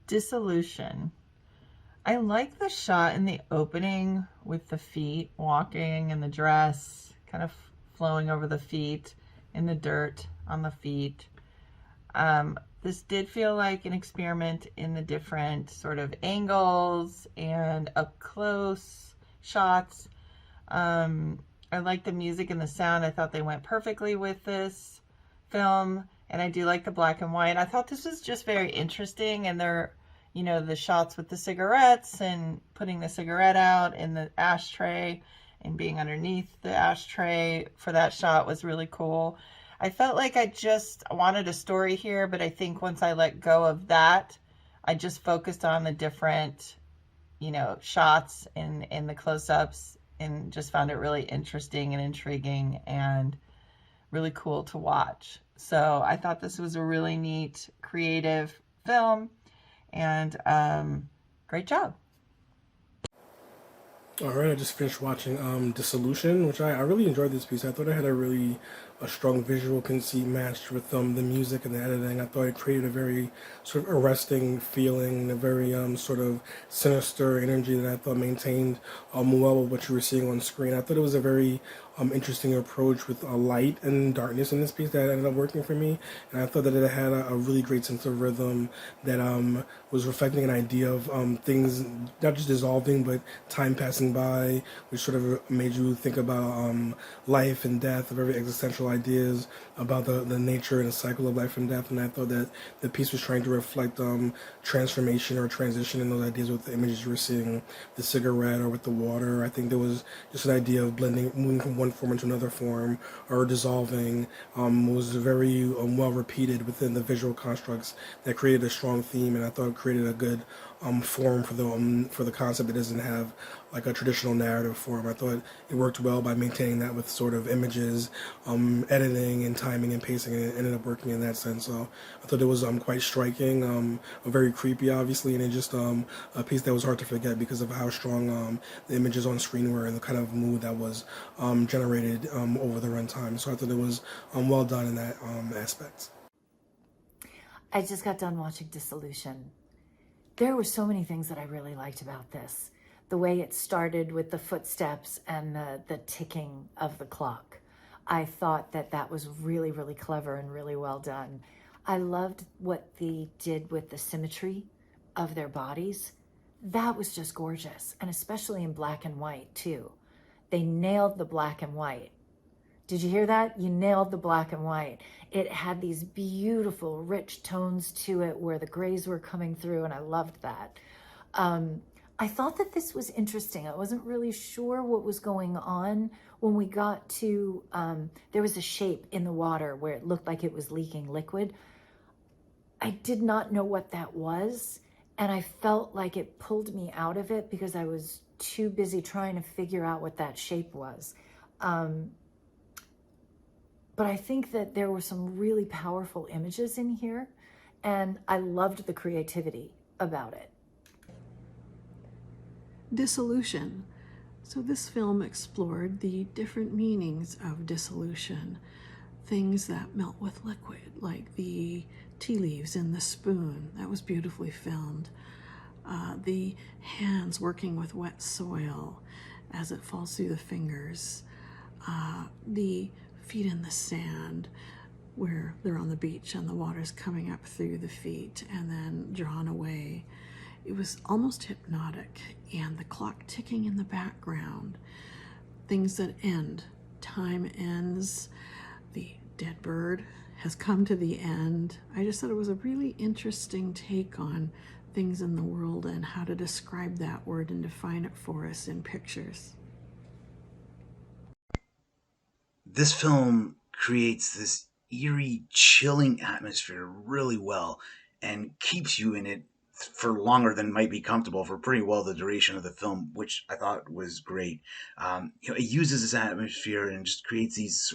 Dissolution. I like the shot in the opening with the feet walking and the dress kind of flowing over the feet in the dirt on the feet. This did feel like an experiment in the different sort of angles and up close shots. I like the music and the sound. I thought they went perfectly with this film, and I do like the black and white. I thought this was just very interesting, and the shots with the cigarettes and putting the cigarette out in the ashtray and being underneath the ashtray for that shot was really cool. I felt like I just wanted a story here, but I think once I let go of that, I just focused on the different, shots and the close-ups and just found it really interesting and intriguing and really cool to watch. So I thought this was a really neat, creative film, and great job. All right, I just finished watching Dissolution, which I really enjoyed this piece. I thought it had a strong visual conceit matched with the music and the editing. I thought it created a very sort of arresting feeling, a very sort of sinister energy that I thought maintained well with what you were seeing on screen. I thought it was a very interesting approach with light and darkness in this piece that ended up working for me. And I thought that it had a really great sense of rhythm that was reflecting an idea of things not just dissolving but time passing by, which sort of made you think about life and death, very existential ideas about the nature and the cycle of life and death. And I thought that the piece was trying to reflect transformation or transition in those ideas with the images you were seeing, the cigarette or with the water. I think there was just an idea of blending, moving from one form into another form, or dissolving, was very well repeated within the visual constructs that created a strong theme, and I thought it created a good form for the concept that doesn't have like a traditional narrative form. I thought it worked well by maintaining that with sort of images, editing and timing and pacing, and it ended up working in that sense. So I thought it was quite striking, very creepy, obviously, and it just a piece that was hard to forget because of how strong the images on screen were and the kind of mood that was generated over the runtime. So I thought it was well done in that aspect. I just got done watching Dissolution. There were so many things that I really liked about this. The way it started with the footsteps and the ticking of the clock. I thought that that was really, really clever and really well done. I loved what they did with the symmetry of their bodies. That was just gorgeous, and especially in black and white too. They nailed the black and white. Did you hear that? You nailed the black and white. It had these beautiful, rich tones to it where the grays were coming through, and I loved that. I thought that this was interesting. I wasn't really sure what was going on when we got to, there was a shape in the water where it looked like it was leaking liquid. I did not know what that was, and I felt like it pulled me out of it because I was too busy trying to figure out what that shape was. But I think that there were some really powerful images in here, and I loved the creativity about it. Dissolution. So this film explored the different meanings of dissolution. Things that melt with liquid, like the tea leaves in the spoon. That was beautifully filmed. The hands working with wet soil as it falls through the fingers. The feet in the sand where they're on the beach and the water's coming up through the feet and then drawn away. It was almost hypnotic, and the clock ticking in the background. Things that end. Time ends. The dead bird has come to the end. I just thought it was a really interesting take on things in the world and how to describe that word and define it for us in pictures. This film creates this eerie, chilling atmosphere really well and keeps you in it for longer than might be comfortable for pretty well the duration of the film, which I thought was great. It uses this atmosphere and just creates these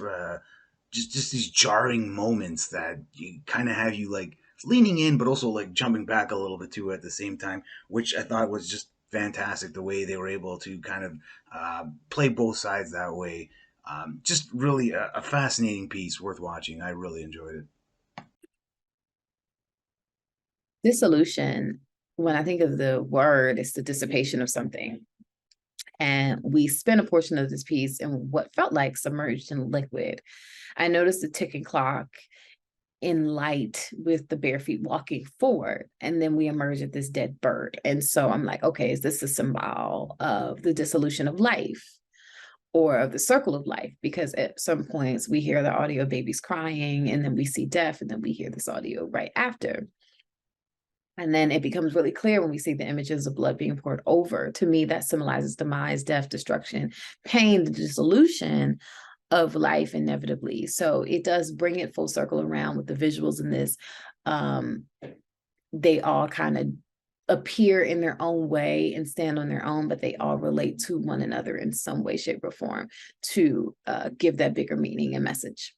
just these jarring moments that you kind of have you like leaning in, but also like jumping back a little bit too at the same time, which I thought was just fantastic. The way they were able to kind of play both sides that way. Just really a fascinating piece worth watching. I really enjoyed it. Dissolution. when I think of the word, it's the dissipation of something. And we spent a portion of this piece in what felt like submerged in liquid. I noticed the ticking clock in light with the bare feet walking forward, and then we emerge at this dead bird. And so I'm like, okay, is this a symbol of the dissolution of life or of the circle of life? Because at some points we hear the audio of babies crying, and then we see death, and then we hear this audio right after. And then it becomes really clear when we see the images of blood being poured over. To me, that symbolizes demise, death, destruction, pain, the dissolution of life inevitably. So it does bring it full circle around with the visuals in this. They all kind of appear in their own way and stand on their own, but they all relate to one another in some way, shape, or form to give that bigger meaning and message.